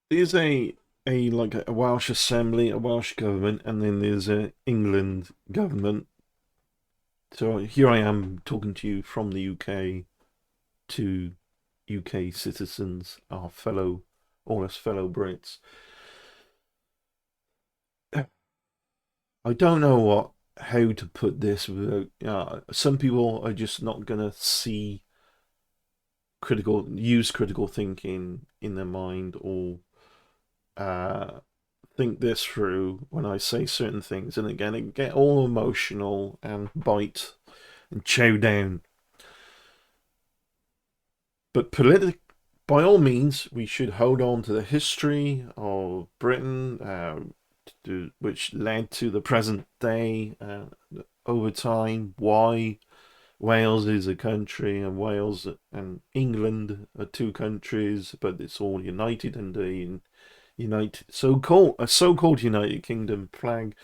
There's a like a Welsh assembly, a Welsh government, and then there's a England government. So here I am talking to you from the UK to UK citizens, our fellow, all us fellow Brits. I don't know how to put this without. Some people are just not gonna use critical thinking in their mind, or uh, think this through when I say certain things, and again, it get all emotional and bite and chow down. But by all means, we should hold on to the history of Britain, which led to the present day. Over time, why Wales is a country and Wales and England are two countries, but it's all united under the United so-called United Kingdom flag.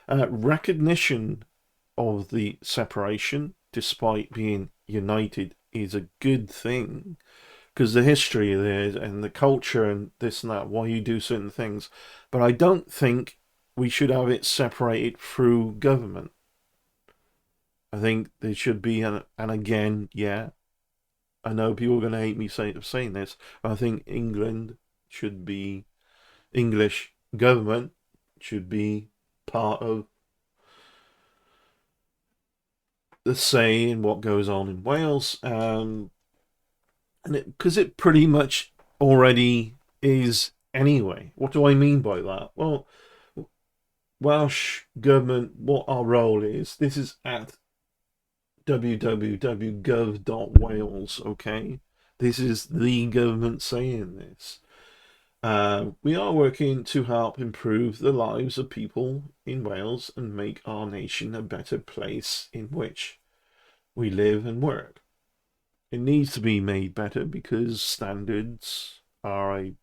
Recognition of the separation, despite being united, is a good thing because the history there and the culture and this and that, why you do certain things. But I don't think we should have it separated through government. I think there should be, and again, yeah, I know people are going to hate me saying this, but I think England should be, English government should be part of the say in what goes on in Wales. And because it pretty much already is anyway. What do I mean by that? Well, Welsh government, what our role is, this is at www.gov.wales, okay? This is the government saying this. We are working to help improve the lives of people in Wales and make our nation a better place in which we live and work. It needs to be made better because standards at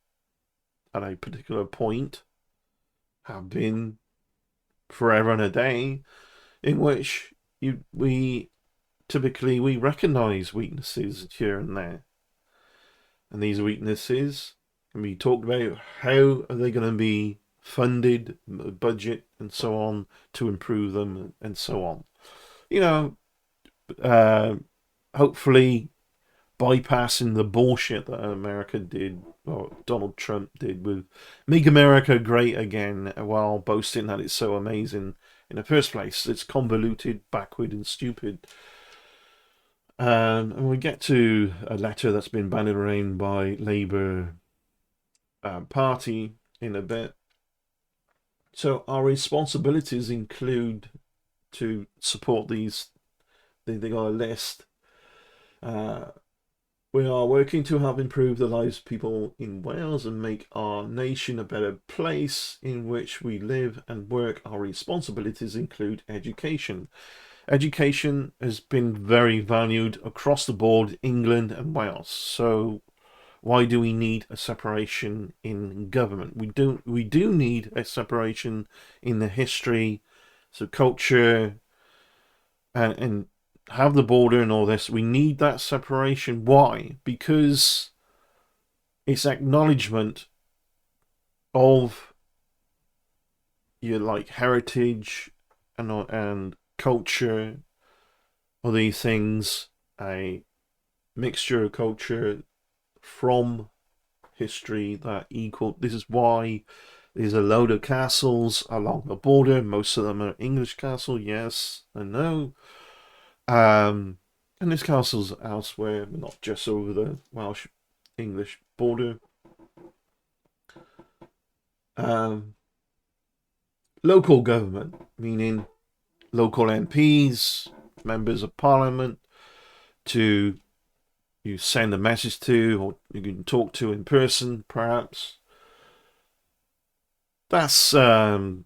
a particular point have been forever and a day in which we typically we recognize weaknesses here and there, and these weaknesses can be talked about. How are they going to be funded, budget, and so on to improve them, and so on? You know, uh, hopefully bypassing the bullshit that America did, or Donald Trump did, with Make America Great Again while boasting that it's so amazing in the first place. It's convoluted, backward, and stupid. And we get to a letter that's been bandied around by Labour Party in a bit. So our responsibilities include to support these. They got a list. Uh, We are working to help improve the lives of people in Wales and make our nation a better place in which we live and work. Our responsibilities include education. Education has been very valued across the board, England and Wales. So why do we need a separation in government? We do need a separation in the history, so culture and have the border and all this. We need that separation. Why? Because it's acknowledgement of your like heritage and culture, or these things, a mixture of culture from history that equal. This is why there's a load of castles along the border. Most of them are English castle, yes and no. Um, and there's castles elsewhere, but not just over the Welsh English border. Um, Local government, meaning local MPs, members of parliament, to you send a message to, or you can talk to in person, perhaps. That's a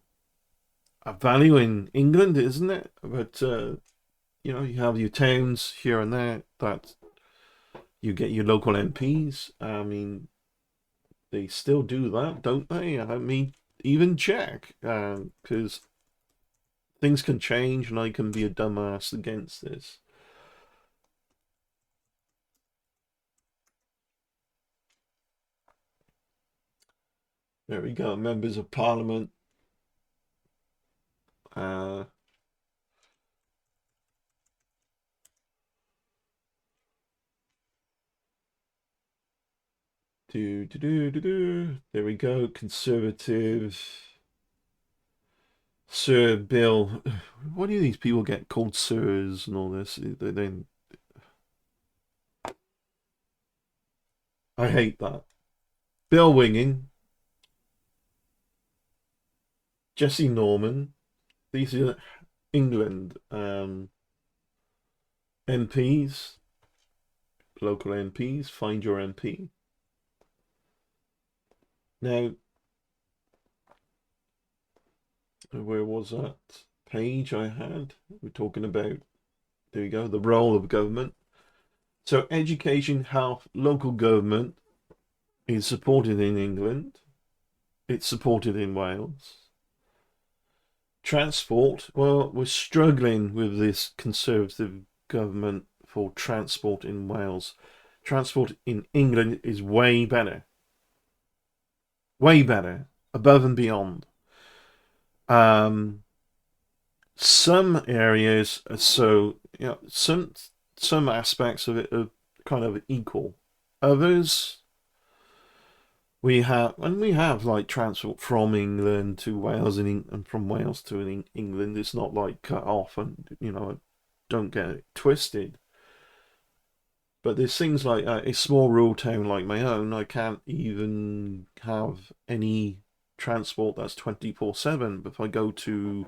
value in England, isn't it? But you have your towns here and there that you get your local MPs. I mean, they still do that, don't they? I mean, even check, because things can change, and I can be a dumbass against this. There we go, members of parliament. Uh, There we go, Conservative. Sir Bill. Why do these people get called sirs and all this? I hate that. Bill Winging. Jesse Norman. These are England MPs. Local MPs. Find your MP. Now, where was that page I had? We're talking about, there you go, the role of government. So education, health, local government is supported in England. It's supported in Wales. Transport, well, we're struggling with this Conservative government for transport in Wales. Transport in England is way better. Way better. Above and beyond. Some areas are so, some aspects of it are kind of equal. Others, we have like transport from England to Wales and from Wales to England. It's not like cut off, and don't get it twisted. But there's things like a small rural town like my own. I can't even have any transport that's 24/7. But if I go to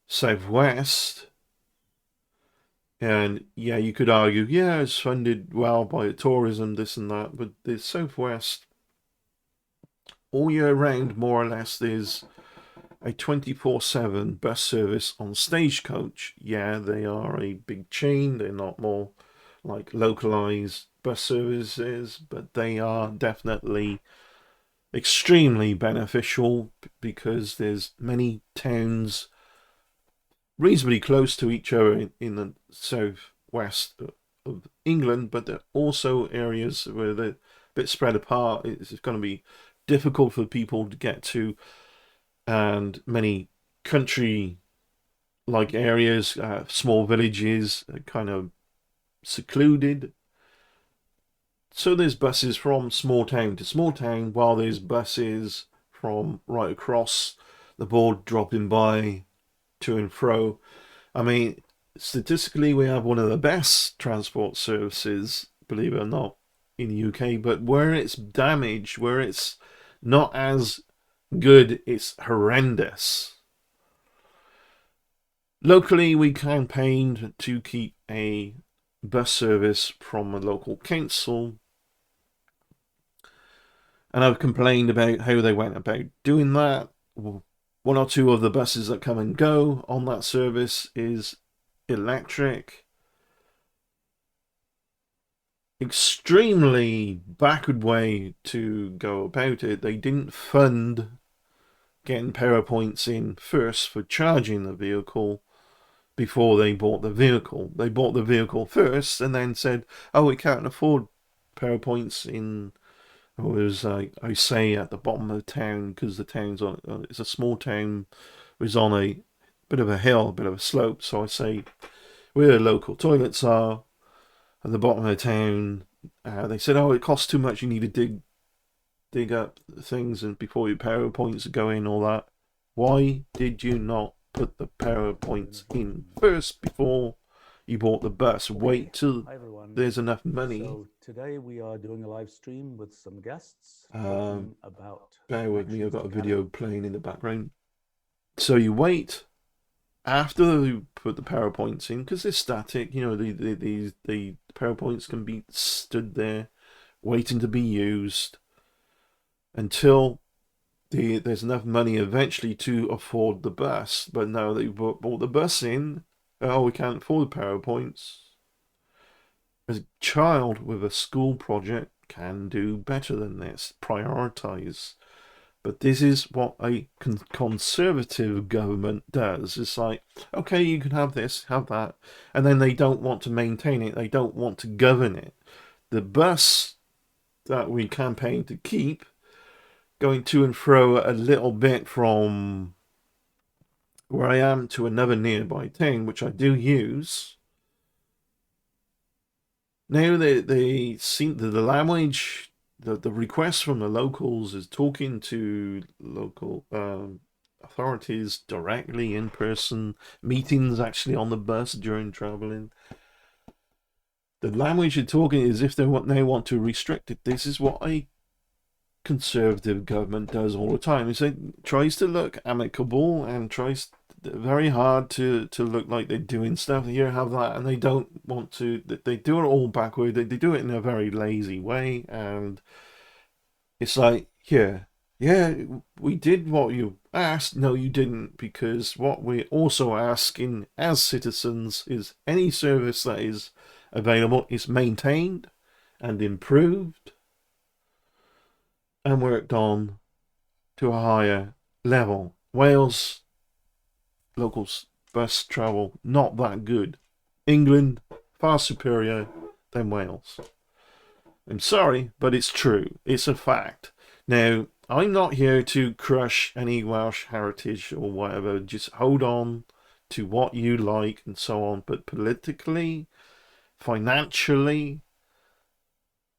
Southwest, and yeah, you could argue, yeah, it's funded well by tourism, this and that, but the Southwest, all year round, more or less, there's a 24/7 bus service on Stagecoach. Yeah, they are a big chain. They're not more like localized bus services, but they are definitely extremely beneficial because there's many towns reasonably close to each other in the southwest of England, but there are also areas where they're a bit spread apart. It's going to be difficult for people to get to, and many country like areas, small villages, kind of secluded. So there's buses from small town to small town, while there's buses from right across the board dropping by to and fro. I mean, statistically, we have one of the best transport services, believe it or not, in the UK. But where it's damaged, where it's not as good, it's horrendous. Locally, we campaigned to keep a bus service from a local council, and I've complained about how they went about doing that. One or two of the buses that come and go on that service is electric. Extremely backward way to go about it. They didn't fund getting power points in first for charging the vehicle before they bought the vehicle. They bought the vehicle first and then said, oh, we can't afford power points in, or it was like I say at the bottom of the town, because the town's on, it's a small town, it was on a bit of a hill, a bit of a slope. So I say where the local toilets are at the bottom of the town. They said, oh, it costs too much, you need to dig up things and before your power points go in, all that. Why did you not put the power points in first before you bought the bus? Wait till there's enough money. So today we are doing a live stream with some guests about. Bear with me, I've got a video playing in the background. So you wait after you put the power points in, because they're static. The power points can be stood there waiting to be used until there's enough money eventually to afford the bus. But now that you've bought the bus in, oh, we can't afford the power points. A child with a school project can do better than this. Prioritize. But this is what a conservative government does. It's like, okay, you can have this, have that, and then they don't want to maintain it. They don't want to govern it. The bus that we campaign to keep going to and fro a little bit from where I am to another nearby town, which I do use. Now they seem the language, the request from the locals is talking to local authorities directly in person, meetings actually on the bus during traveling. The language you're talking is if they want to restrict it. This is what a conservative government does all the time. It tries to look amicable and tries very hard to look like they're doing stuff. Here, have that, and they don't want to. They do it all backward. They do it in a very lazy way, and it's like, here, yeah, we did what you asked. No, you didn't, because what we're also asking as citizens is any service that is available is maintained and improved and worked on to a higher level. Wales local bus travel not that good. England far superior than Wales. I'm sorry, but it's true. It's a fact. Now, I'm not here to crush any Welsh heritage or whatever. Just hold on to what you like and so on. But politically, financially,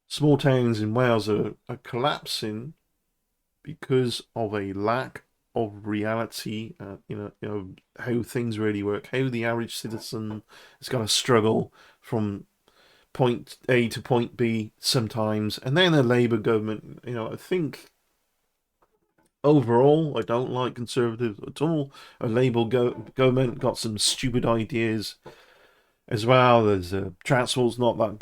small towns in Wales are collapsing because of a lack of reality. You know how things really work. How the average citizen has got to struggle from point A to point B sometimes, and then a Labour government. I think overall I don't like Conservatives at all. A Labour government got some stupid ideas as well. There's transport's not that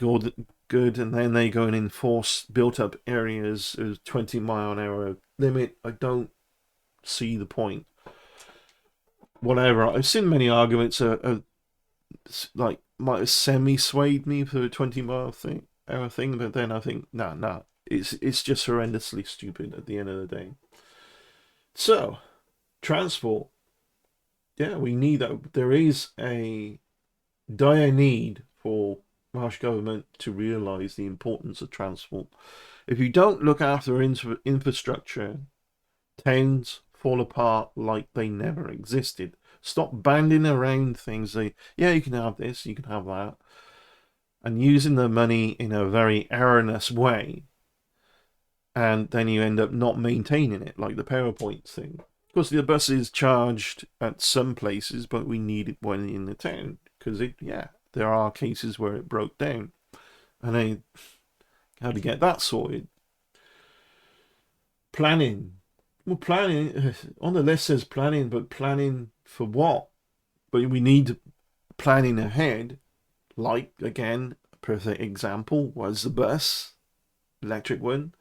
good, and then they go and enforce built-up areas of 20-mile-an-hour limit. I don't see the point. Whatever. I've seen many arguments like might have semi-swayed me for the 20-mile-an-hour thing, but then I think nah, it's just horrendously stupid at the end of the day. So, transport. Yeah, we need that. There is a dire need for Welsh government to realise the importance of transport. If you don't look after infrastructure, towns fall apart like they never existed. Stop banding around things. Yeah, you can have this, you can have that, and using the money in a very erroneous way, and then you end up not maintaining it, like the PowerPoint thing. Of course, the bus is charged at some places, but we need it when in the town, because there are cases where it broke down, and I had to get that sorted. Planning. Well, planning on the list says planning, but planning for what? But we need planning ahead. Like, again, a perfect example was the bus, electric one.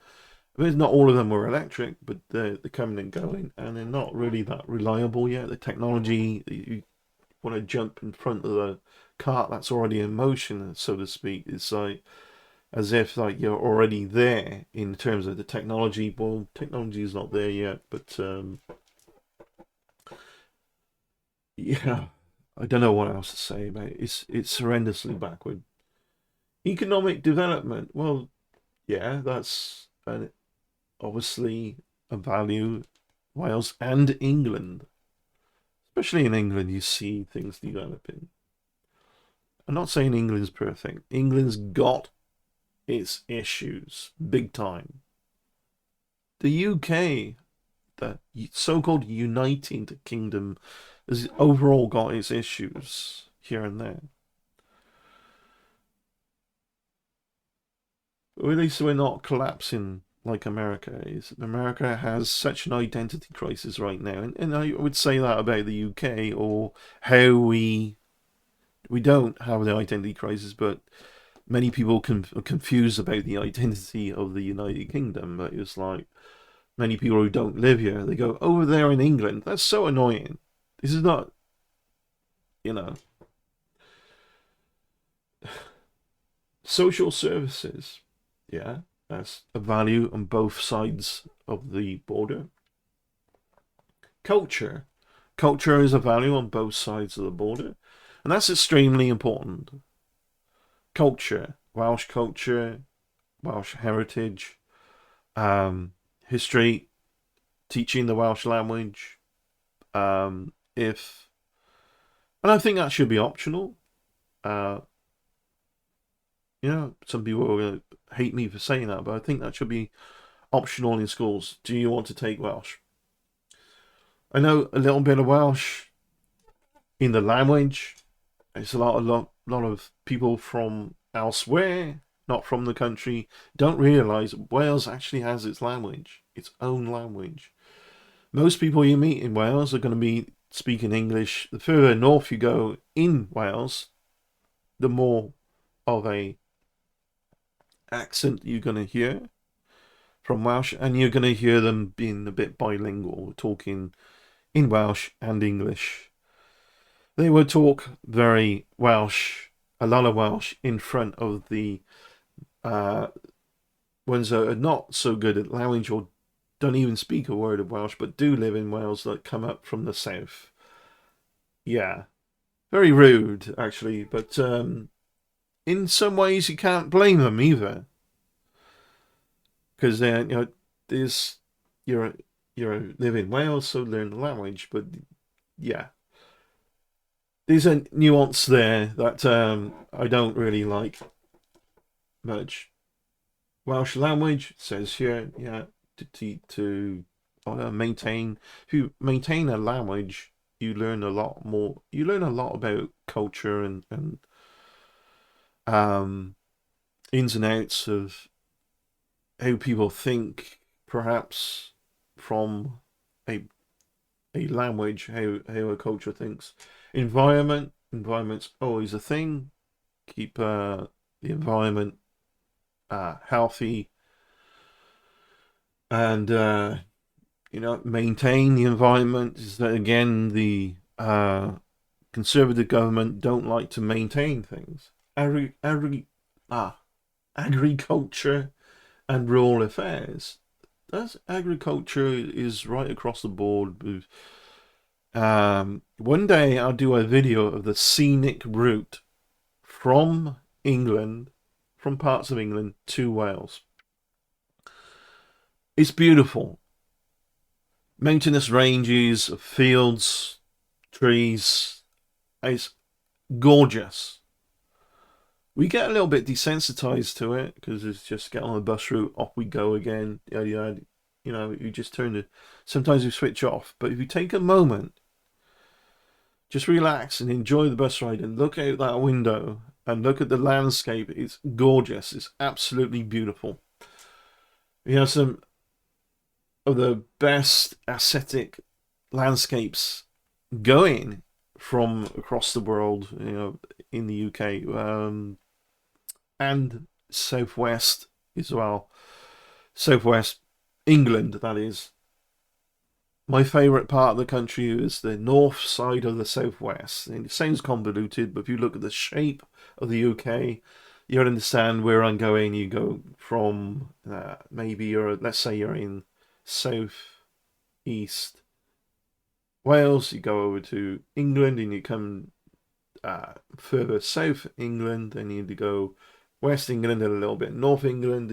I mean, not all of them were electric, but they're coming and going, and they're not really that reliable yet. The technology, you want to jump in front of the cart that's already in motion, so to speak. It's like as if like you're already there in terms of the technology. Well, technology is not there yet, but yeah, I don't know what else to say about it. It's horrendously backward. Economic development. Well, yeah, that's obviously a value. Wales and England, especially in England, you see things developing. I'm not saying England's perfect. England's got its issues big time. The UK, the so-called United Kingdom, has overall got its issues here and there. But at least we're not collapsing like America is. America has such an identity crisis right now, and I would say that about the UK, or how we don't have the identity crisis, but many people are confused about the identity of the United Kingdom. But it's like many people who don't live here, they go over there in England. That's so annoying. This is not, you know, social services. Yeah, that's a value on both sides of the border. Culture. Culture is a value on both sides of the border. And that's extremely important. Culture, Welsh heritage, history, teaching the Welsh language. And I think that should be optional. Some people are going to hate me for saying that, but I think that should be optional in schools. Do you want to take Welsh? I know a little bit of Welsh in the language. It's a lot of people from elsewhere, not from the country, don't realise Wales actually has its language, its own language. Most people you meet in Wales are going to be speaking English. The further north you go in Wales, the more of a accent you're going to hear from Welsh, and you're going to hear them being a bit bilingual, talking in Welsh and English. They would talk very Welsh, a lot of Welsh, in front of the ones that are not so good at language or don't even speak a word of Welsh, but do live in Wales, that come up from the south. Yeah, very rude, actually, but in some ways you can't blame them either, because you live in Wales, so learn the language. But yeah, there's a nuance there that I don't really like much. Welsh language says here, yeah, to maintain. If you maintain a language, you learn a lot more. You learn a lot about culture and ins and outs of how people think, perhaps from a language, how a culture thinks. Environment's always a thing. Keep the environment healthy, and maintain the environment. Is that, again, the Conservative government don't like to maintain things. Agriculture and rural affairs. That's agriculture is right across the board. One day I'll do a video of the scenic route from England, from parts of England to Wales. It's beautiful. Mountainous ranges, fields, trees. It's gorgeous. We get a little bit desensitized to it because it's just get on the bus route, off we go again. You just sometimes we switch off. But if you take a moment, just relax and enjoy the bus ride and look out that window and look at the landscape, it's gorgeous. It's absolutely beautiful. We have some of the best aesthetic landscapes going from across the world, in the UK. And southwest as well. Southwest England, that is. My favourite part of the country is the north side of the southwest. And it sounds convoluted, but if you look at the shape of the UK, you'll understand where I'm going. You go from let's say you're in south east Wales, you go over to England, and you come further south England, then you need to go West England and a little bit North England.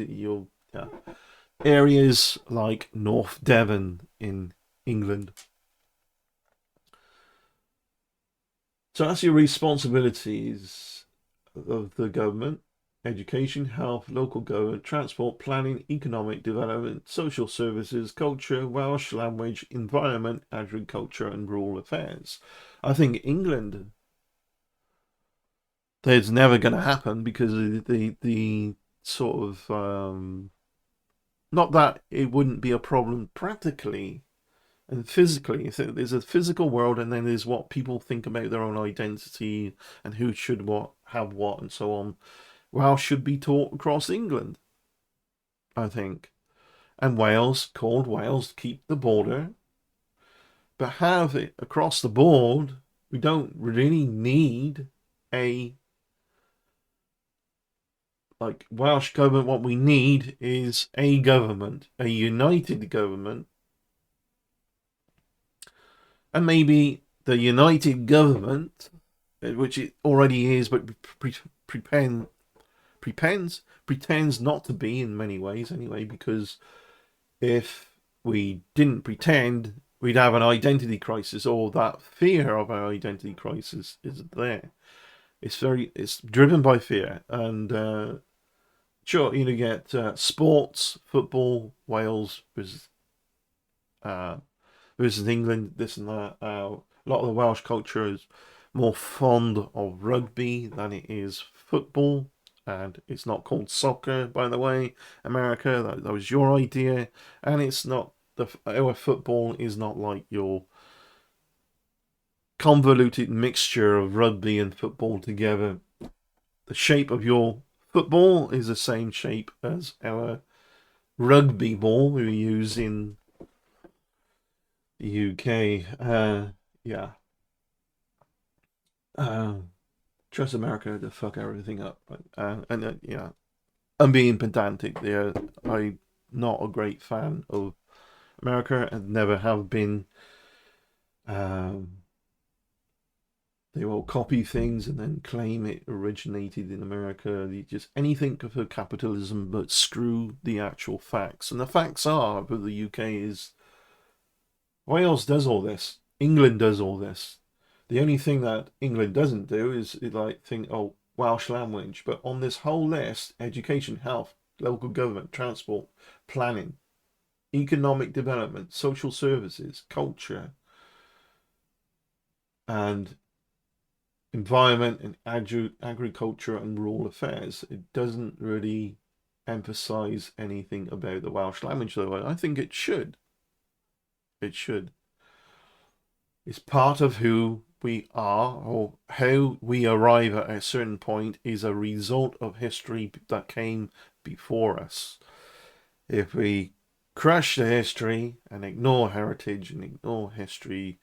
Areas like North Devon in England. So that's your responsibilities of the government: education, health, local government, transport, planning, economic development, social services, culture, Welsh language, environment, agriculture, and rural affairs. I think England, that's never going to happen because of the sort of not that it wouldn't be a problem practically and physically. There's a physical world, and then there's what people think about their own identity and who should have what and so on. Welsh should be taught across England, I think, and Wales, called Wales, keep the border, but have it across the board. We don't really need a Welsh government. What we need is a government, a united government, and maybe the united government, which it already is, but pretends not to be in many ways anyway, because if we didn't pretend, we'd have an identity crisis, or that fear of our identity crisis is there. It's driven by fear, and sure, you get sports, football, Wales uh, versus England, this and that. A lot of the Welsh culture is more fond of rugby than it is football, and it's not called soccer, by the way. America, that was your idea, and it's not our football is not like your convoluted mixture of rugby and football together. The shape of your football is the same shape as our rugby ball we use in the UK. Yeah. Trust America to fuck everything up. And yeah, I'm being pedantic there. I'm not a great fan of America and never have been. They will copy things and then claim it originated in America. Just anything for capitalism, but screw the actual facts. And the facts are for the UK is Wales does all this. England does all this. The only thing that England doesn't do is like think, oh, Welsh language. But on this whole list, education, health, local government, transport, planning, economic development, social services, culture, and environment and agriculture and rural affairs. It doesn't really emphasize anything about the Welsh language, though. I think it should. It should. It's part of who we are, or how we arrive at a certain point is a result of history that came before us. If we crush the history and ignore heritage and ignore history,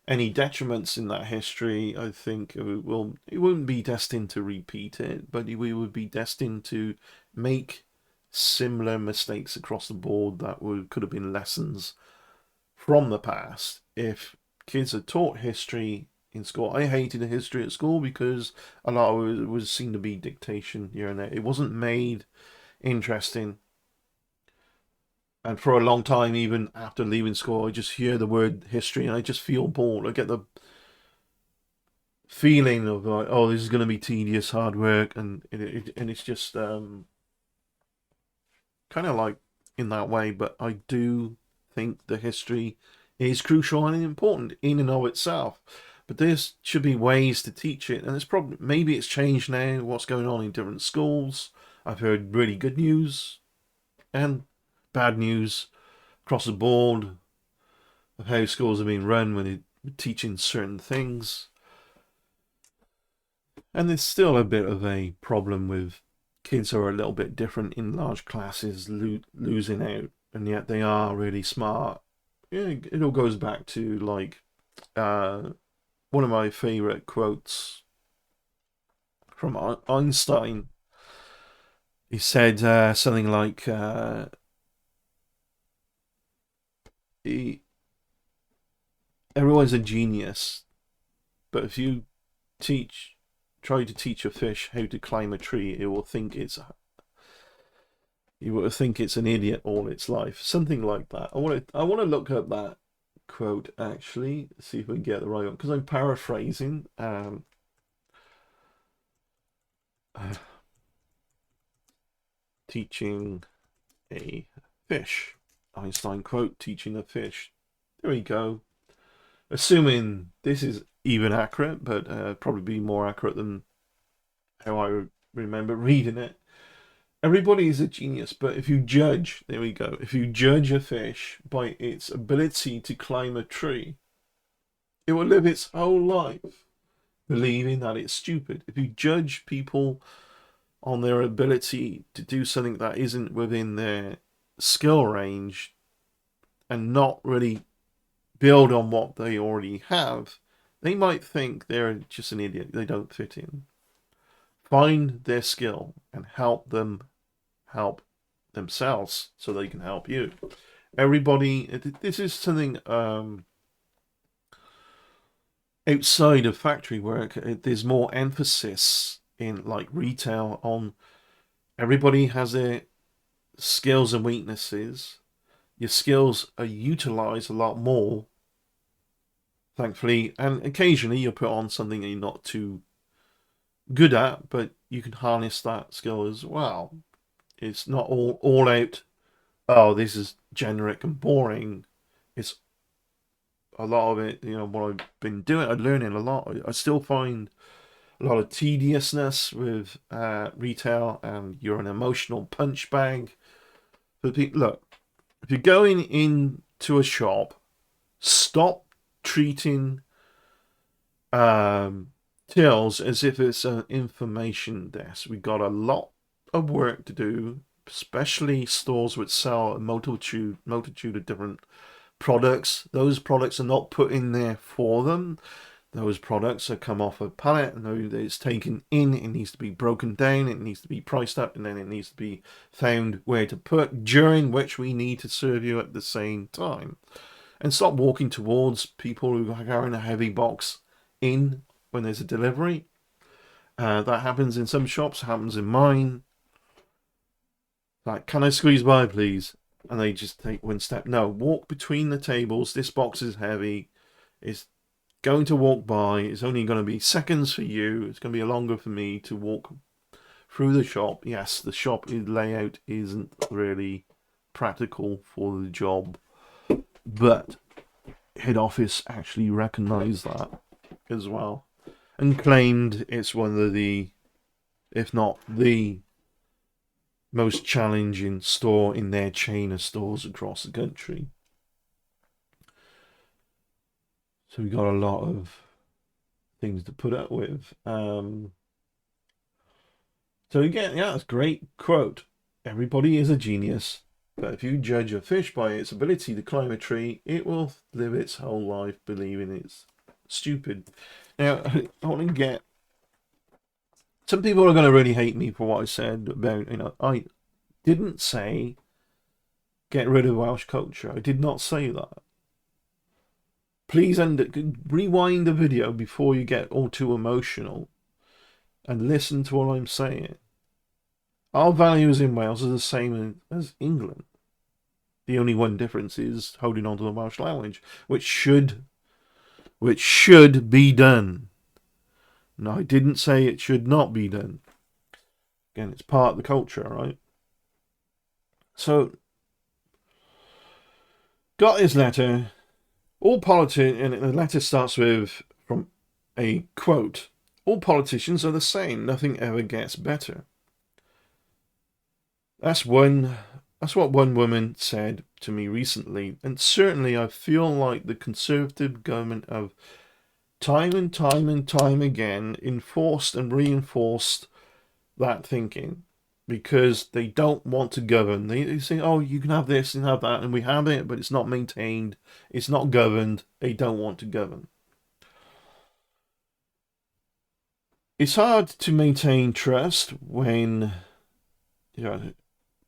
any detriments in that history, I think it wouldn't be destined to repeat it, but we would be destined to make similar mistakes across the board that could have been lessons from the past if kids are taught history in school. I hated history at school because a lot of it was seen to be dictation here and there. It wasn't made interesting. And for a long time, even after leaving school, I just hear the word history and I just feel bored. I get the feeling of like, oh, this is going to be tedious, hard work, and it's just kind of like in that way. But I do think the history is crucial and important in and of itself. But there should be ways to teach it, and it's probably maybe it's changed now. What's going on in different schools? I've heard really good news and bad news across the board of how schools are being run when they're teaching certain things. And there's still a bit of a problem with kids who are a little bit different in large classes losing out, and yet they are really smart. Yeah, it all goes back to like one of my favorite quotes from Einstein. He said something like, everyone's a genius, but if you try to teach a fish how to climb a tree, it will think it's an idiot all its life. Something like that. I want to look up that quote actually, see if we can get the right one, because I'm paraphrasing. Teaching a fish. Einstein quote, teaching a fish. There we go. Assuming this is even accurate, but probably be more accurate than how I remember reading it. Everybody is a genius, but if you judge, there we go, if you judge a fish by its ability to climb a tree, it will live its whole life believing that it's stupid. If you judge people on their ability to do something that isn't within their skill range and not really build on what they already have, they might think they're just an idiot. They don't fit in. Find their skill and help them help themselves so they can help you. Everybody, this is something outside of factory work. There's more emphasis in like retail on everybody has their skills and weaknesses. your skills are utilized a lot more, thankfully, and occasionally you'll put on something that you're not too good at, but you can harness that skill as well. It's not all out, oh, this is generic and boring. It's a lot of it, what I've been doing, I'm learning a lot. I still find a lot of tediousness with retail, and you're an emotional punch bag. But look, if you're going into a shop, stop treating tills as if it's an information desk. We got a lot of work to do, especially stores which sell a multitude of different products. Those products are not put in there for them. Those products are come off a pallet, and it's taken in. It needs to be broken down. It needs to be priced up, and then it needs to be found where to put, during which we need to serve you at the same time. And stop walking towards people who are carrying a heavy box in when there's a delivery. That happens in some shops, happens in mine. Like, can I squeeze by, please? And they just take one step. No, walk between the tables. This box is heavy. It's going to walk by. It's only going to be seconds for you. It's going to be longer for me to walk through the shop. Yes, the shop layout isn't really practical for the job, but head office actually recognised that as well, and claimed it's one of the, if not the most challenging store in their chain of stores across the country. So we got a lot of things to put up with. So again, yeah, it's a great quote. Everybody is a genius, but if you judge a fish by its ability to climb a tree, it will live its whole life believing it's stupid. Now, I want to get... Some people are going to really hate me for what I said about, I didn't say get rid of Welsh culture. I did not say that. Please rewind the video before you get all too emotional and listen to what I'm saying. Our values in Wales are the same as England. The only one difference is holding on to the Welsh language, which should be done. No, I didn't say it should not be done. Again, it's part of the culture, right? So, got his letter. And the letter starts with, from a quote, "All politicians are the same. Nothing ever gets better." That's what one woman said to me recently, and certainly I feel like the Conservative government have time and time again enforced and reinforced that thinking, because they don't want to govern. They say, oh, you can have this and have that, and we have it, but it's not maintained, it's not governed. They don't want to govern. It's hard to maintain trust when,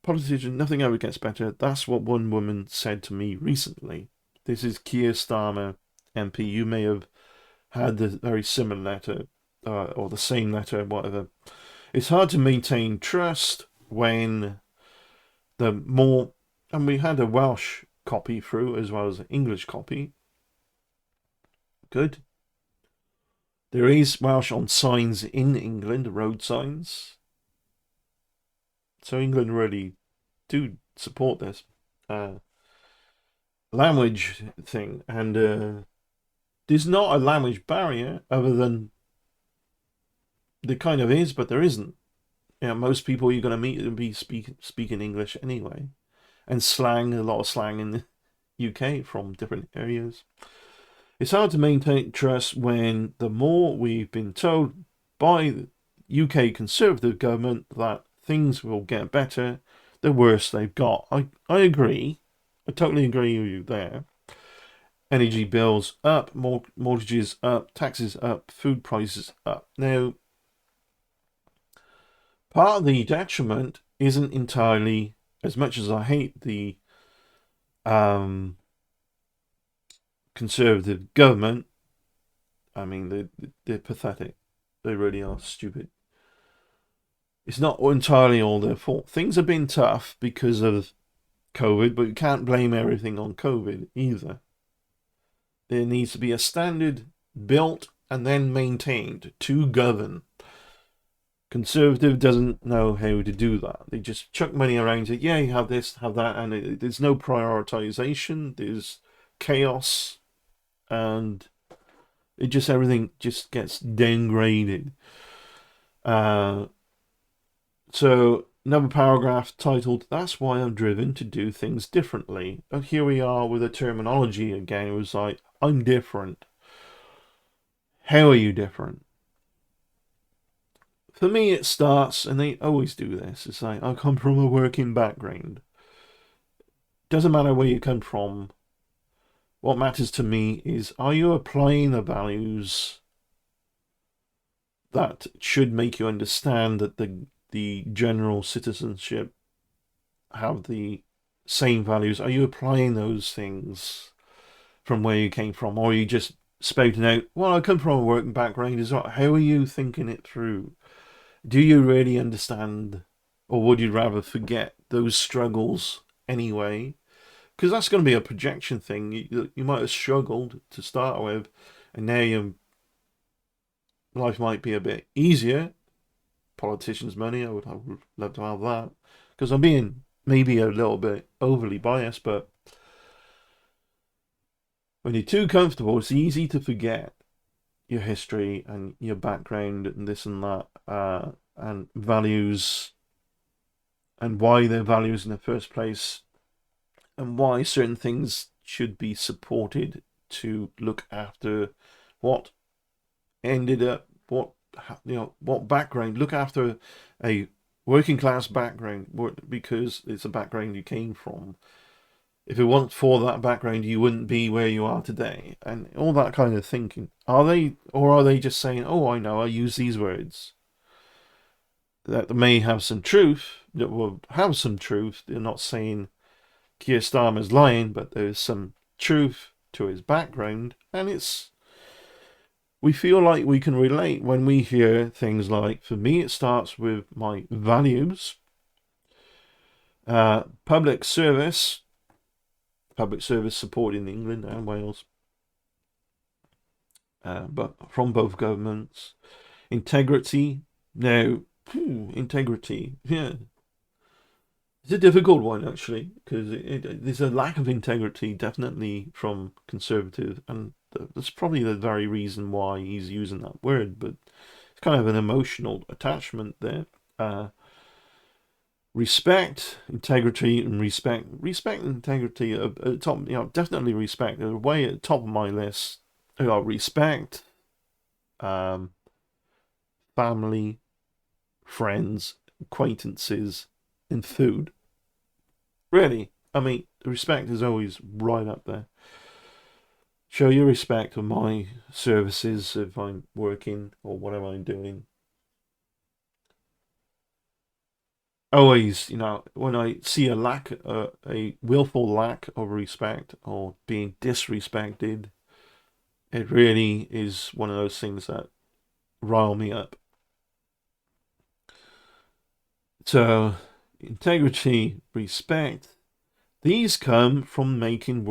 politicians, nothing ever gets better. That's what one woman said to me recently. This is Keir Starmer, MP. You may have had the very similar letter, or the same letter, whatever. It's hard to maintain trust when and we had a Welsh copy through as well as an English copy. Good. There is Welsh on signs in England, road signs. So England really do support this language thing, and there's not a language barrier other than there kind of is, but there isn't. Most people you're going to meet will be speaking English anyway, and slang, a lot of slang in the UK from different areas. It's hard to maintain trust when the more we've been told by the UK Conservative government that things will get better, the worse they've got. I agree. I totally agree with you there. Energy bills up, mortgages up, taxes up, food prices up. Now, part of the detriment isn't entirely, as much as I hate the Conservative government, I mean, they're pathetic. They really are stupid. It's not entirely all their fault. Things have been tough because of COVID, but you can't blame everything on COVID either. There needs to be a standard built and then maintained to govern. Conservative doesn't know how to do that. They just chuck money around. Say, yeah, you have this, have that, and there's no prioritization. There's chaos, and everything just gets downgraded. So another paragraph titled, "That's why I'm driven to do things differently." And here we are with a terminology again. It was like, I'm different. How are you different? For me, it starts, and they always do this, it's like, I come from a working background. Doesn't matter where you come from. What matters to me is, are you applying the values that should make you understand that the general citizenship have the same values? Are you applying those things from where you came from? Or are you just spouting out, well, I come from a working background as well? How are you thinking it through? Do you really understand, or would you rather forget those struggles anyway? Because that's going to be a projection thing. You might have struggled to start with, and now your life might be a bit easier. Politicians' money, I would love to have that. Because I'm being maybe a little bit overly biased, but when you're too comfortable, it's easy to forget your history and your background and this and that, and values, and why they're values in the first place, and why certain things should be supported to look after what ended up, what background, look after a working class background, because it's a background you came from. If it wasn't for that background, you wouldn't be where you are today, and all that kind of thinking. Are they just saying, oh, I know, I use these words that may have some truth, that will have some truth? They're not saying Keir Starmer's lying, but there's some truth to his background, and we feel like we can relate when we hear things like, for me, it starts with my values, public service support in England and Wales, but from both governments. Integrity. Now, integrity, yeah. It's a difficult one, actually, because there's a lack of integrity, definitely, from Conservative, and that's probably the very reason why he's using that word, but it's kind of an emotional attachment there. Respect, integrity, and respect. Respect and integrity are at top, definitely respect. They're way at the top of my list. Respect, family, friends, acquaintances, and food. Really, I mean, respect is always right up there. Show your respect for my services if I'm working or whatever I'm doing. Always, when I see a willful lack of respect or being disrespected, it really is one of those things that rile me up. So, integrity, respect, these come from making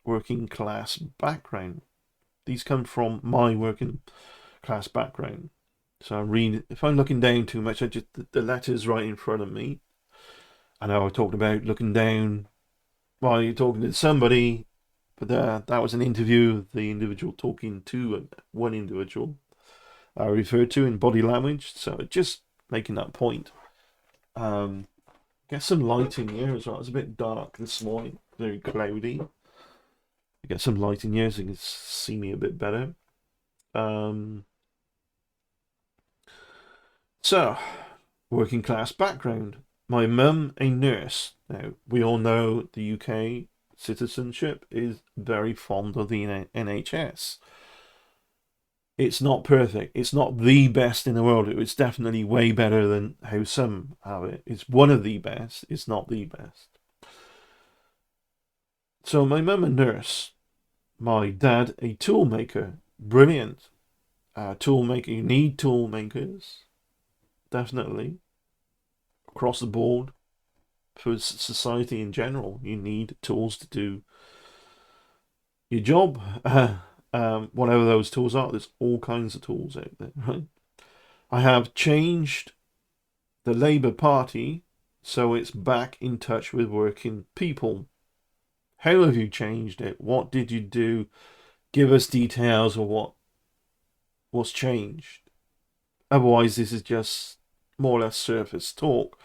working class background. These come from my working class background. So if I'm looking down too much, the letter's right in front of me. I know I talked about looking down while you're talking to somebody, but that was an interview, the individual talking to one individual I referred to in body language. So just making that point. Get some light in here as well. It's a bit dark this morning, very cloudy. Get some light in here so you can see me a bit better. So, working class background. My mum, a nurse. Now, we all know the UK citizenship is very fond of the NHS. It's not perfect. It's not the best in the world. It's definitely way better than how some have it. It's one of the best. It's not the best. So my mum a nurse. My dad a tool maker. Brilliant. Tool maker. You need tool makers. Definitely. Across the board. for society in general. You need tools to do your job. Whatever those tools are, there's all kinds of tools out there, right? I have changed the Labour Party so it's back in touch with working people. How have you changed it? What did you do? Give us details of what's changed. Otherwise, this is just more or less surface talk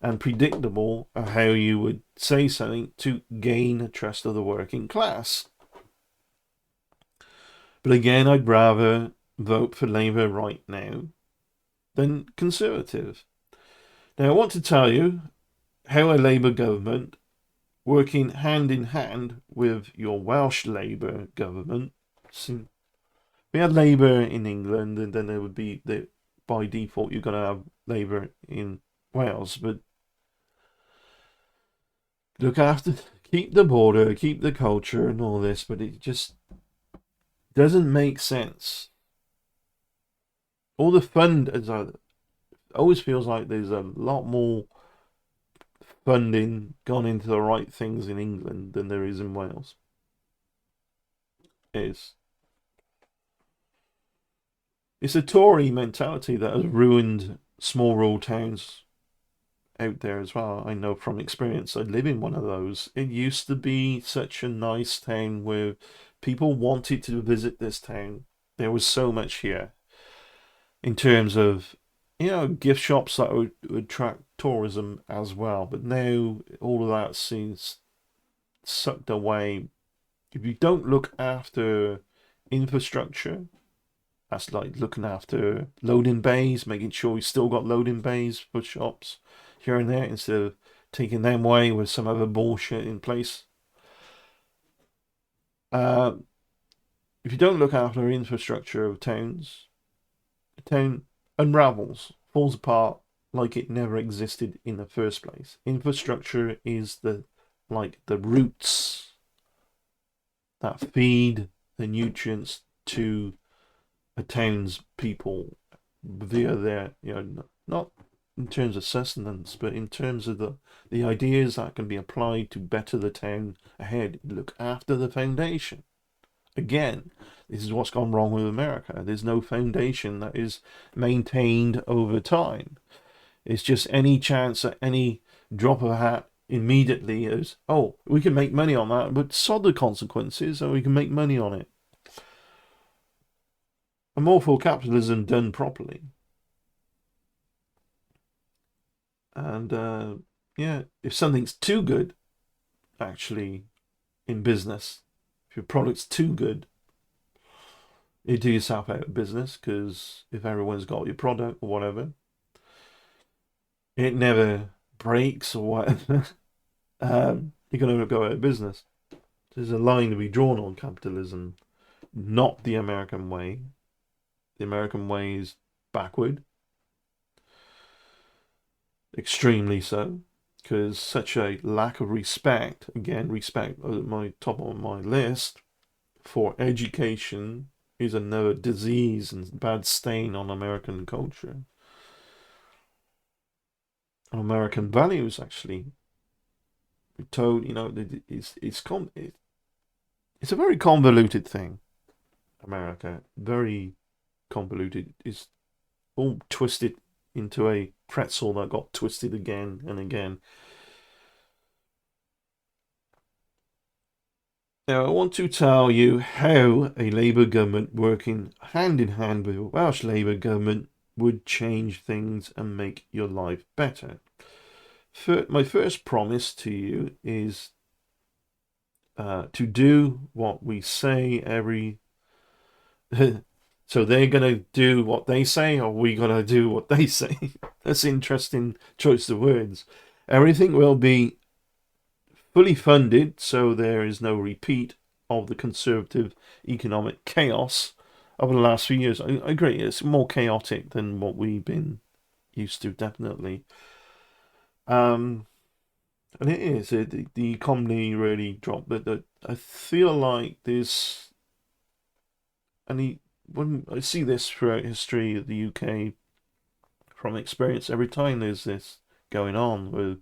and predictable of how you would say something to gain the trust of the working class. But again, I'd rather vote for Labour right now than Conservative. Now, I want to tell you how a Labour government, working hand in hand with your Welsh Labour government, we had Labour in England, and then there would be, by default, you're going to have Labour in Wales, but look after, keep the border, keep the culture and all this, but it just doesn't make sense. All the fund, always feels like there's a lot more funding gone into the right things in England than there is in Wales. It's a Tory mentality that has ruined small rural towns out there as well. I know from experience. I live in one of those. It used to be such a nice town where people wanted to visit this town. There was so much here in terms of, gift shops that would attract tourism as well. But now all of that seems sucked away. If you don't look after infrastructure, that's like looking after loading bays, making sure you still got loading bays for shops here and there instead of taking them away with some other bullshit in place. If you don't look after infrastructure of towns, the town unravels, falls apart like it never existed in the first place. Infrastructure is the roots that feed the nutrients to a town's people via their, not in terms of sustenance, but in terms of the ideas that can be applied to better the town ahead. Look after the foundation. Again, this is what's gone wrong with America. There's no foundation that is maintained over time. It's just any chance at any drop of a hat immediately is, oh, we can make money on that, but sod the consequences and we can make money on it. I'm more for capitalism done properly. And if something's too good, actually, in business, if your product's too good, you do yourself out of business, because if everyone's got your product or whatever, it never breaks or whatever, you're going to go out of business. There's a line to be drawn on capitalism, not the American way. The American way is backward. Extremely so. Because such a lack of respect, again, respect at my top of my list, for education is another disease and bad stain on American culture. On American values, actually. We're told, it's a very convoluted thing. America, very convoluted. It's all twisted into a pretzel that got twisted again and again. Now, I want to tell you how a Labour government working hand in hand with a Welsh Labour government would change things and make your life better. My first promise to you is to do what we say every... So they're going to do what they say, or we going to do what they say? That's an interesting choice of words. Everything will be fully funded, so there is no repeat of the Conservative economic chaos over the last few years. I agree, it's more chaotic than what we've been used to, definitely. And it is. The economy really dropped, but I feel like there's... when I see this throughout history of the UK, from experience, every time there's this going on with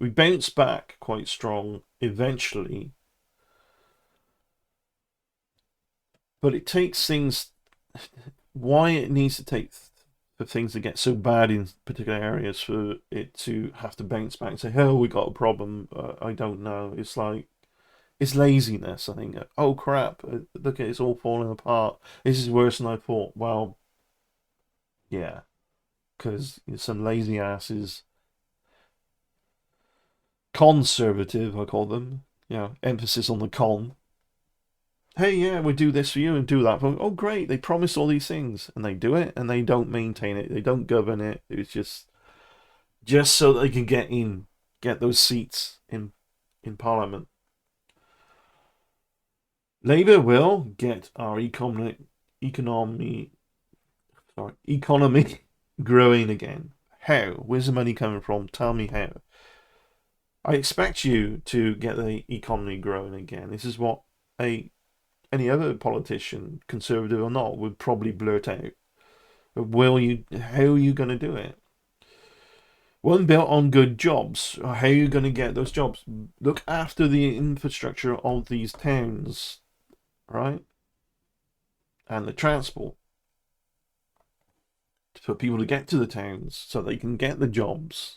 We bounced back quite strong eventually, but it takes things. Why it needs to take for things to get so bad in particular areas for it to have to bounce back and say, "Oh, we got a problem." I don't know. It's like it's laziness. I think. Oh crap! Look, it's all falling apart. This is worse than I thought. Well, yeah, because some lazy asses, conservative, I call them. Emphasis on the con. Hey, yeah, we do this for you and do that for. Oh, great! They promise all these things and they do it and they don't maintain it. They don't govern it. It's just so that they can get those seats in Parliament. Labour will get our economy growing again. How? Where's the money coming from? Tell me how. I expect you to get the economy growing again. This is what any other politician, conservative or not, would probably blurt out. But how are you going to do it? One built on good jobs. How are you going to get those jobs? Look after the infrastructure of these towns, right? And the transport for people to get to the towns so they can get the jobs.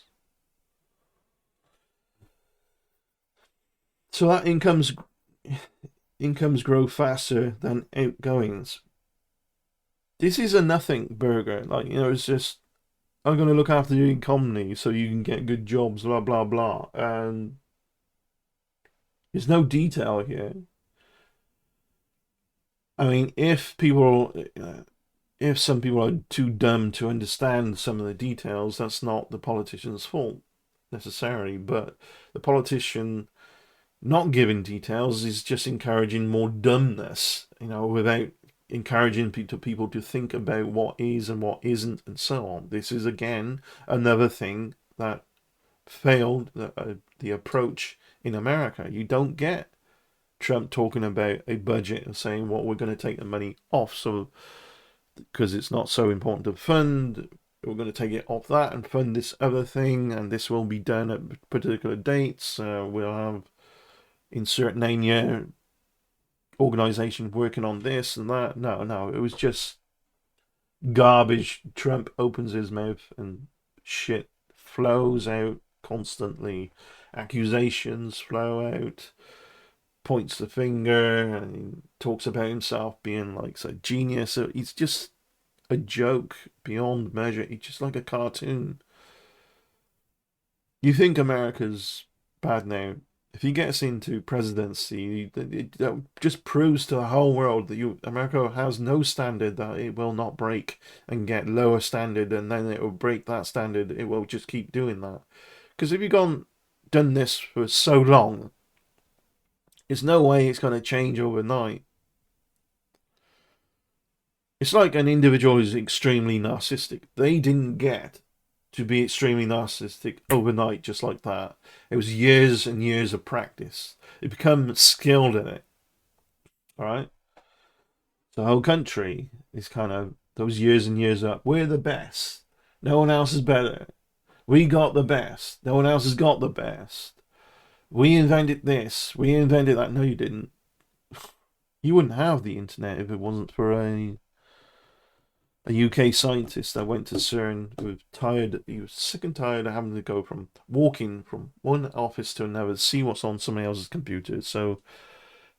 So that incomes grow faster than outgoings. This is a nothing burger. Like, it's just, I'm going to look after your economy so you can get good jobs, blah, blah, blah. And there's no detail here. I mean, if some people are too dumb to understand some of the details, that's not the politician's fault necessarily. But the politician not giving details is just encouraging more dumbness, without encouraging people to think about what is and what isn't and so on. This is again another thing that failed the approach in America. You don't get Trump talking about a budget and saying, "Well, we're going to take the money off, so because it's not so important to fund, we're going to take it off that and fund this other thing, and this will be done at particular dates. We'll have insert name year organization working on this and that." No, it was just garbage. Trump opens his mouth and shit flows out constantly. Accusations flow out, points the finger, and he talks about himself being like a genius. So he's just a joke beyond measure. He's just like a cartoon. You think America's bad now? If he gets into presidency, that just proves to the whole world that America has no standard that it will not break and get lower standard, and then it will break that standard. It will just keep doing that. Because if you've done this for so long, there's no way it's going to change overnight. It's like an individual who's extremely narcissistic. They didn't get to be extremely narcissistic overnight just like that. It was years and years of practice. They become skilled in it. All right? The whole country is kind of those years and years up. We're the best. No one else is better. We got the best. No one else has got the best. We invented this. We invented that. No, you didn't. You wouldn't have the internet if it wasn't for a UK scientist that went to CERN he was sick and tired of having to go from walking from one office to another to see what's on somebody else's computer. So,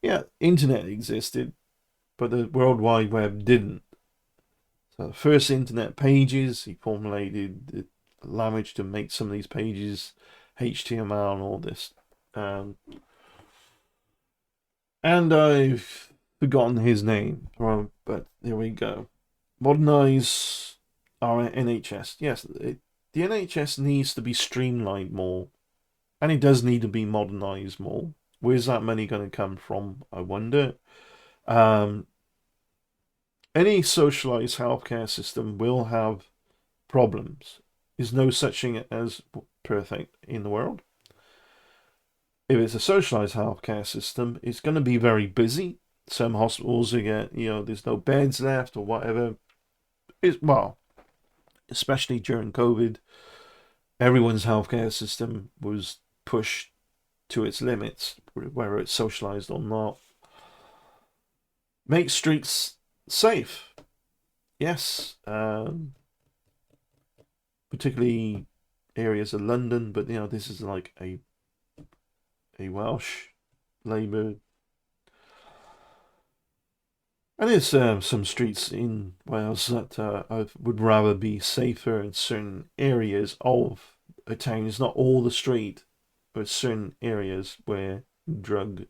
yeah, internet existed, but the World Wide Web didn't. So the first internet pages, he formulated the language to make some of these pages, HTML and all this. And I've forgotten his name, but there we go. Modernize our NHS. Yes, the NHS needs to be streamlined more, and it does need to be modernized more. Where's that money going to come from, I wonder? Any socialized healthcare system will have problems. There's no such thing as perfect in the world. If it's a socialized healthcare system, it's going to be very busy. Some hospitals are there's no beds left or whatever. Especially during COVID, everyone's healthcare system was pushed to its limits, whether it's socialized or not. Make streets safe. Yes, particularly areas of London, but this is like a Welsh Labour. And there's some streets in Wales that I would rather be safer in certain areas of a town. It's not all the street, but certain areas where drug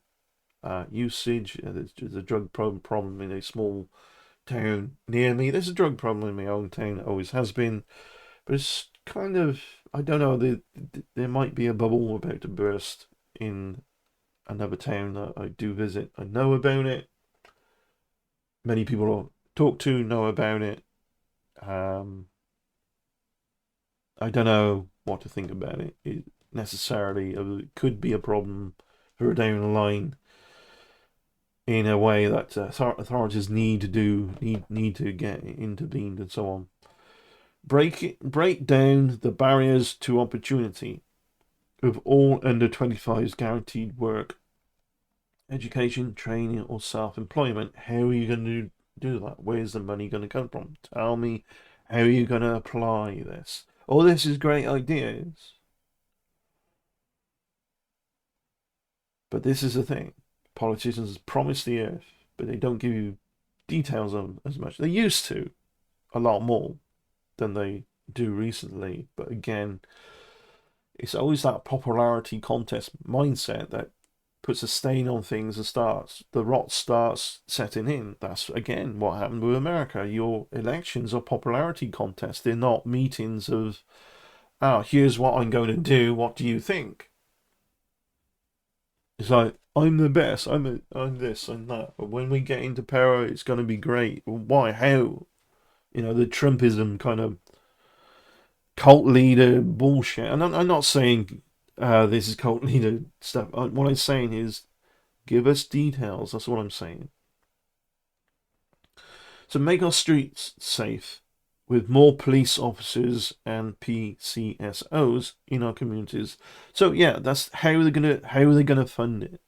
usage, there's a drug problem in a small town near me. There's a drug problem in my own town, always has been, but it's kind of, I don't know, there might be a bubble about to burst in another town that I do visit. I know about it. Many people I talk to know about it. I don't know what to think about it. It could be a problem further down the line in a way that authorities need to get intervened and so on. Break down the barriers to opportunity of all under 25s guaranteed work, education, training, or self-employment. How are you going to do that? Where's the money going to come from? Tell me, how are you going to apply this? All this is great ideas, but this is the thing. Politicians promise the earth, but they don't give you details on as much. They used to, a lot more than they do recently. But again, it's always that popularity contest mindset that puts a stain on things and the rot starts setting in. That's again what happened with America. Your elections are popularity contests. They're not meetings of, here's what I'm going to do. What do you think? It's like, I'm the best. I'm this and that. But when we get into power, it's going to be great. Why? How? The Trumpism kind of cult leader bullshit. And I'm not saying this is cult leader stuff. What I'm saying is, give us details. That's what I'm saying. So make our streets safe with more police officers and PCSOs in our communities. So yeah, that's how are they gonna fund it?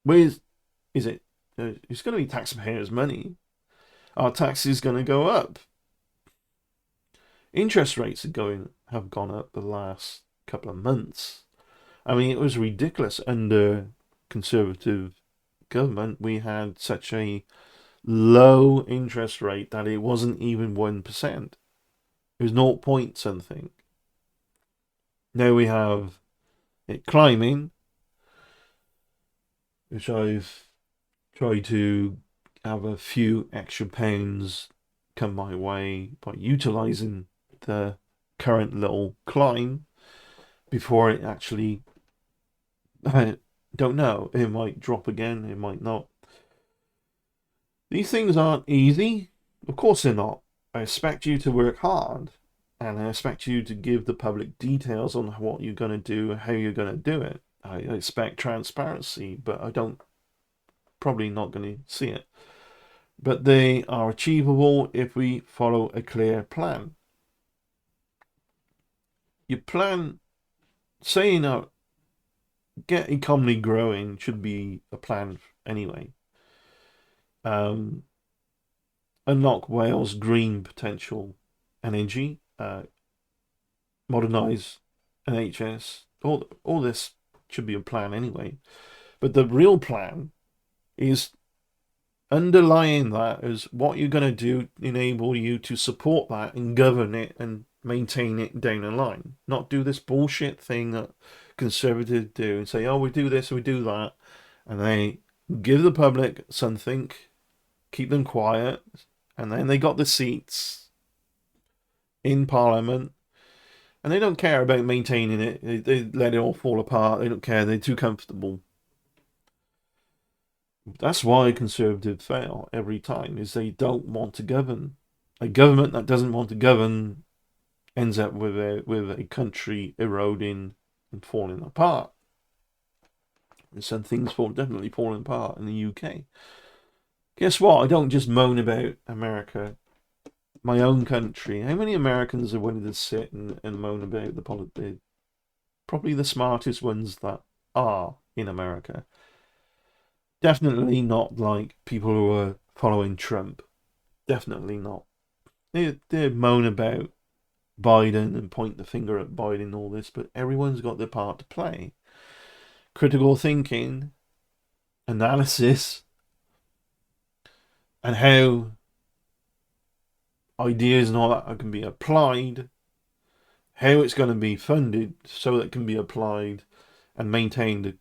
Where is it? It's going to be taxpayers' money. Our taxes going to go up. Interest rates have gone up the last couple of months. I mean, it was ridiculous under Conservative government. We had such a low interest rate that it wasn't even 1%. It was 0 point something. Now we have it climbing, which I've tried to have a few extra pounds come my way by utilising the current little climb before it actually, I don't know, it might drop again, it might not. These things aren't easy. Of course they're not. I expect you to work hard, and I expect you to give the public details on what you're going to do, how you're going to do it. I expect transparency, but probably not going to see it. But they are achievable if we follow a clear plan. Your plan, saying get economy growing should be a plan anyway. Unlock Wales' green potential energy, modernise NHS. All this should be a plan anyway. But the real plan is underlying that is what you're going to do, enable you to support that and govern it and maintain it down the line. Not do this bullshit thing that Conservatives do and say, we do this, we do that, and they give the public something, keep them quiet, and then they got the seats in Parliament, and they don't care about maintaining it. They let it all fall apart. They don't care. They're too comfortable. That's why Conservatives fail every time, is they don't want to govern. A government that doesn't want to govern ends up with a country eroding and falling apart. And some things definitely falling apart in the UK. Guess what? I don't just moan about America, my own country. How many Americans are willing to sit and moan about the probably the smartest ones that are in America. Definitely not like people who are following Trump. Definitely not. They moan about Biden and point the finger at Biden and all this, but everyone's got their part to play. Critical thinking, analysis, and how ideas and all that can be applied, how it's going to be funded so that it can be applied and maintained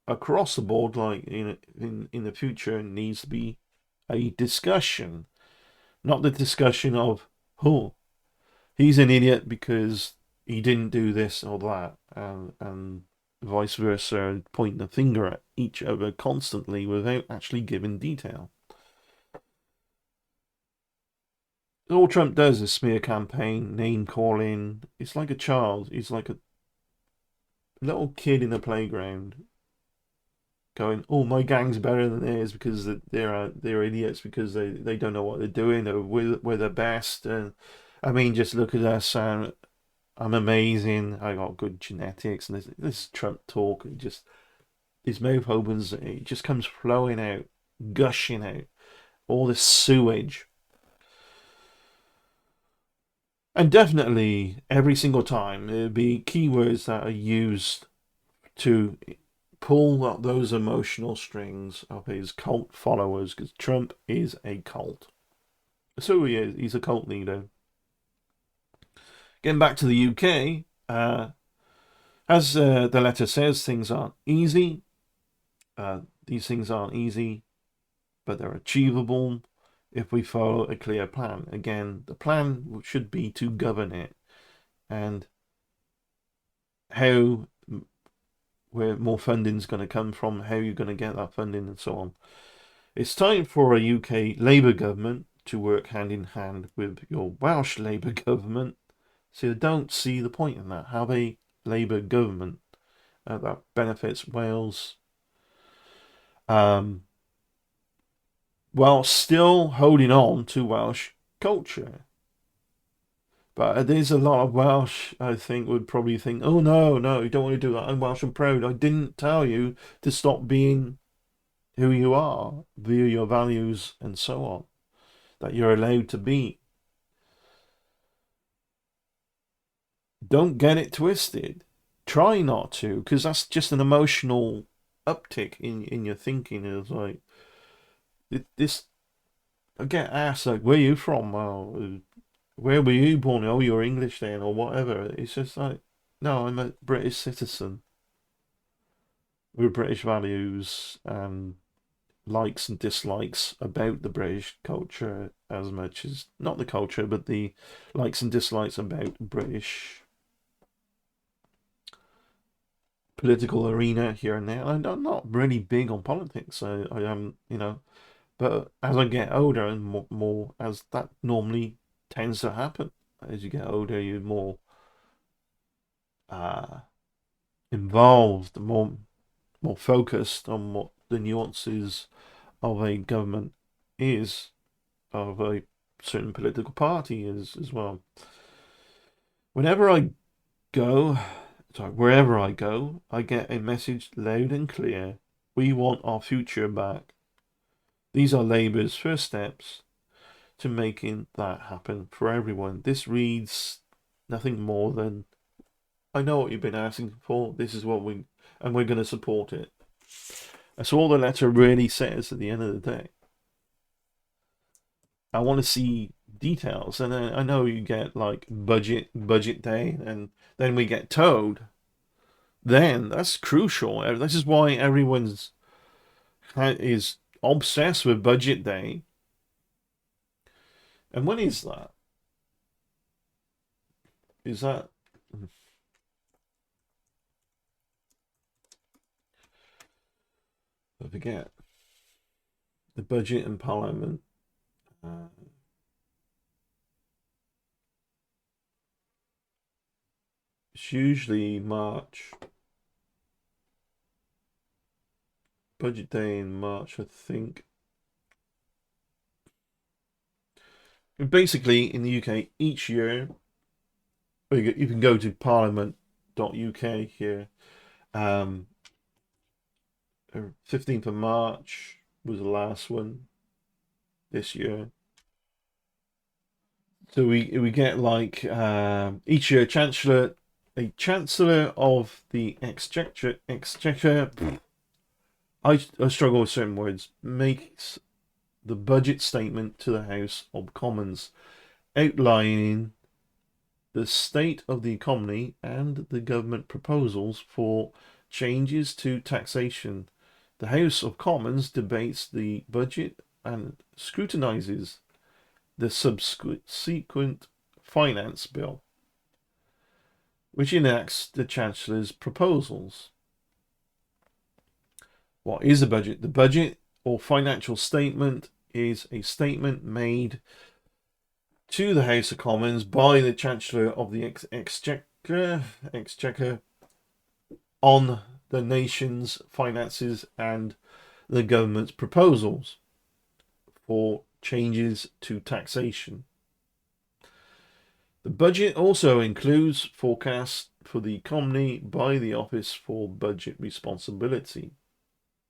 across the board, like in the future, needs to be a discussion, not the discussion of, oh, he's an idiot because he didn't do this or that, and vice versa, pointing the finger at each other constantly without actually giving detail. All Trump does is smear campaign, name calling. It's like a child. He's like a little kid in a playground going, "Oh, my gang's better than theirs because they're idiots because they don't know what they're doing. Or we're the best." And I mean, just look at us. I'm amazing. I got good genetics, and this Trump talk. It just his mouth opens. It just comes flowing out, gushing out, all this sewage. And definitely, every single time, there'll be keywords that are used to pull those emotional strings of his cult followers, because Trump is a cult. So he is. He's a cult leader. Getting back to the UK, as the letter says, things aren't easy. These things aren't easy, but they're achievable if we follow a clear plan. Again, the plan should be to govern it, and how, where more funding is going to come from, how you're going to get that funding, and so on. It's time for a UK Labour government to work hand in hand with your Welsh Labour government. So I don't see the point in that. Have a Labour government that benefits Wales, while still holding on to Welsh culture. But there's a lot of Welsh, I think, would probably think, oh no, you don't want to do that. I'm Welsh and proud. I didn't tell you to stop being who you are, via your values and so on, that you're allowed to be. Don't get it twisted. Try not to, because that's just an emotional uptick in your thinking. It's like, this, I get asked, like, where are you from? Well, where were you born? Oh, you're English then, or whatever. It's just like, no, I'm a British citizen with British values and likes and dislikes about the British culture, as much as, not the culture, but the likes and dislikes about British political arena here and there. I'm not really big on politics, so I am, but as I get older and more, as that normally tends to happen, as you get older, you're more uh, involved, more focused on what the nuances of a government is, of a certain political party is as well. Whenever I go, wherever I go, I get a message loud and clear. We want our future back. These are Labour's first steps to making that happen for everyone. This reads nothing more than, I know what you've been asking for. This is what we're going to support it. That's all the letter really says at the end of the day. I want to see details, and I know you get like budget day, and then we get towed. Then that's crucial. This is why everyone's is obsessed with budget day. And when is that? Is that? I forget. The budget and Parliament. It's usually March. Budget day in March, I think. Basically, in the UK, each year, you can go to Parliament here. 15th of March was the last one this year. So we get like each year a chancellor of the exchequer. I struggle with certain words. Makes the budget statement to the House of Commons, outlining the state of the economy and the government proposals for changes to taxation. The House of Commons debates the budget and scrutinises the subsequent finance bill, which enacts the Chancellor's proposals. What is a budget? The budget or financial statement is a statement made to the House of Commons by the Chancellor of the Exchequer on the nation's finances and the government's proposals for changes to taxation. The budget also includes forecasts for the economy by the Office for Budget Responsibility,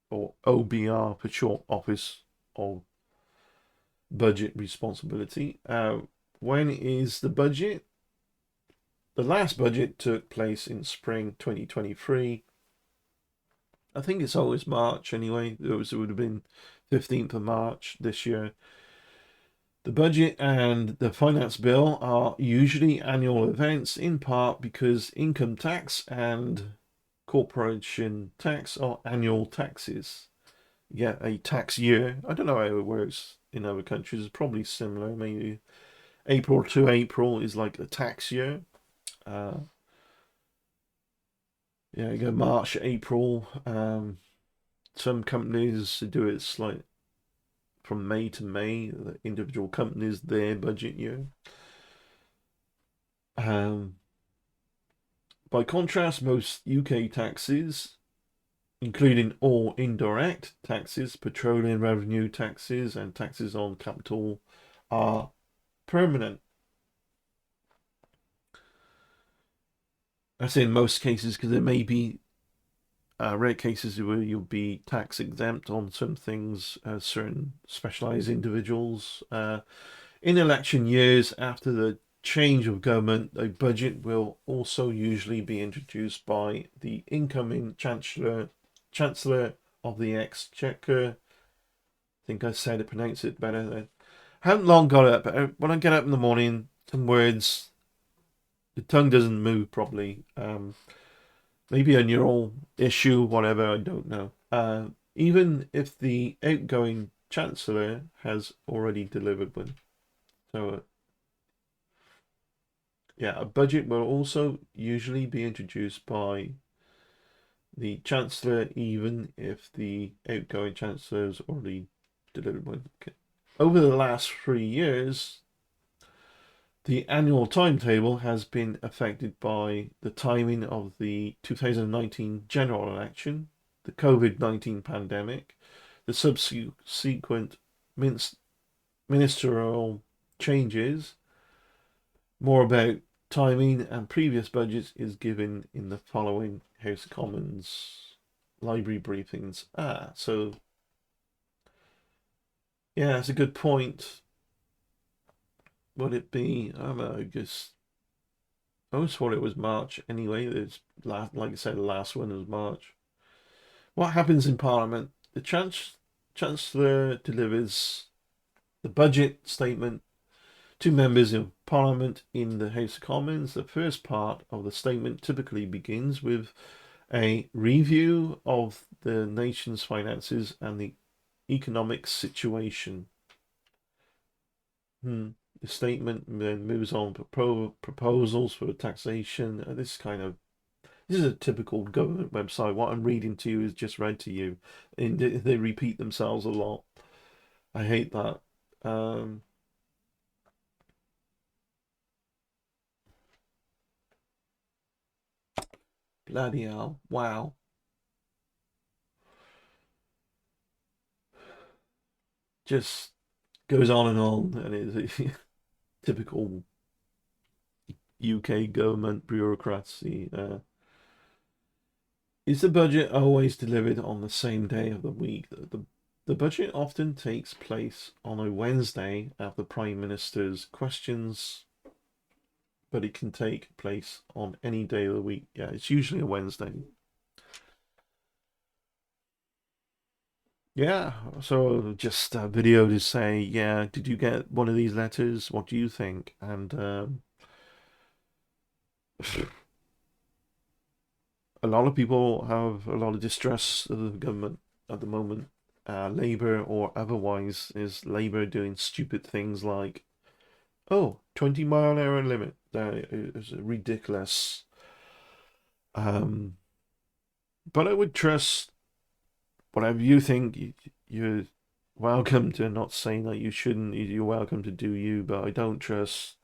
or OBR for short, Office of Budget Responsibility. When is the budget? The last budget took place in spring 2023. I think it's always March anyway. It would have been 15th of March this year. The budget and the finance bill are usually annual events, in part because income tax and corporation tax are annual taxes. You get a tax year. I don't know how it works in other countries. It's probably similar. Maybe April to April is like a tax year. You go March, April. Some companies do it slight from May to May. The individual companies, their budget year. By contrast, most UK taxes, including all indirect taxes, petroleum revenue taxes, and taxes on capital, are permanent. I say in most cases because there may be rare cases where you'll be tax exempt on some things, certain specialized individuals. In election years after the change of government, a budget will also usually be introduced by the incoming Chancellor of the Exchequer. I think I said it, pronounce it better then. Haven't long got it, but when I get up in the morning, some words, the tongue doesn't move properly. Maybe a neural issue, whatever, I don't know. Even if the outgoing Chancellor has already delivered one. So, yeah, a budget will also usually be introduced by the Chancellor, even if the outgoing Chancellor has already delivered one. Okay. Over the last 3 years, the annual timetable has been affected by the timing of the 2019 general election, the COVID-19 pandemic, the subsequent ministerial changes. More about timing and previous budgets is given in the following House of Commons library briefings. So yeah, that's a good point. Would it be? I don't know. I always thought it was March anyway. Like I said, the last one was March. What happens in Parliament? The Chancellor delivers the budget statement to members of Parliament in the House of Commons. The first part of the statement typically begins with a review of the nation's finances and the economic situation. The statement then moves on to proposals for taxation. This is a typical government website. What I'm reading to you is just read to you, and they repeat themselves a lot. I hate that. Bloody hell! Wow. Just goes on, and it's typical UK government bureaucracy. Is the budget always delivered on the same day of the week? The budget often takes place on a Wednesday after Prime Minister's questions, but it can take place on any day of the week. Yeah, it's usually a Wednesday. Yeah, so just a video to say, yeah, did you get one of these letters? What do you think? And a lot of people have a lot of distrust of the government at the moment. Labour or otherwise, is Labour doing stupid things like, oh, 20-mile-an-hour limit. That is ridiculous. But I would trust whatever you think. You're welcome to, not saying that you shouldn't. You're welcome to do you, but I don't trust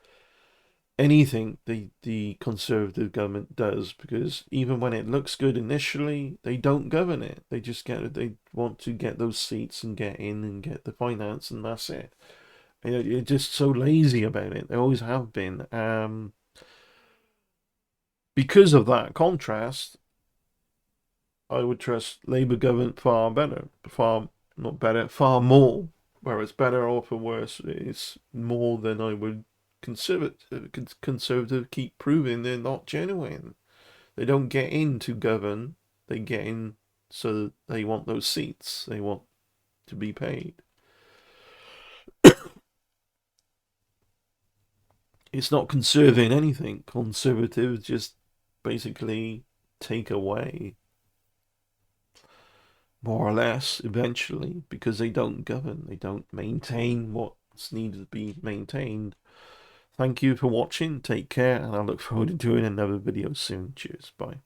anything the Conservative government does, because even when it looks good initially, they don't govern it. They want to get those seats and get in and get the finance, and that's it. You're just so lazy about it. They always have been. Because of that contrast, I would trust Labour government far better, far not better, far more. Whereas better or for worse, it's more than I would conservative keep proving they're not genuine. They don't get in to govern. They get in so that they want those seats. They want to be paid. It's not conserving anything. Conservatives just basically take away, more or less, eventually, because they don't govern. They don't maintain what's needed to be maintained. Thank you for watching. Take care, and I look forward to doing another video soon. Cheers. Bye.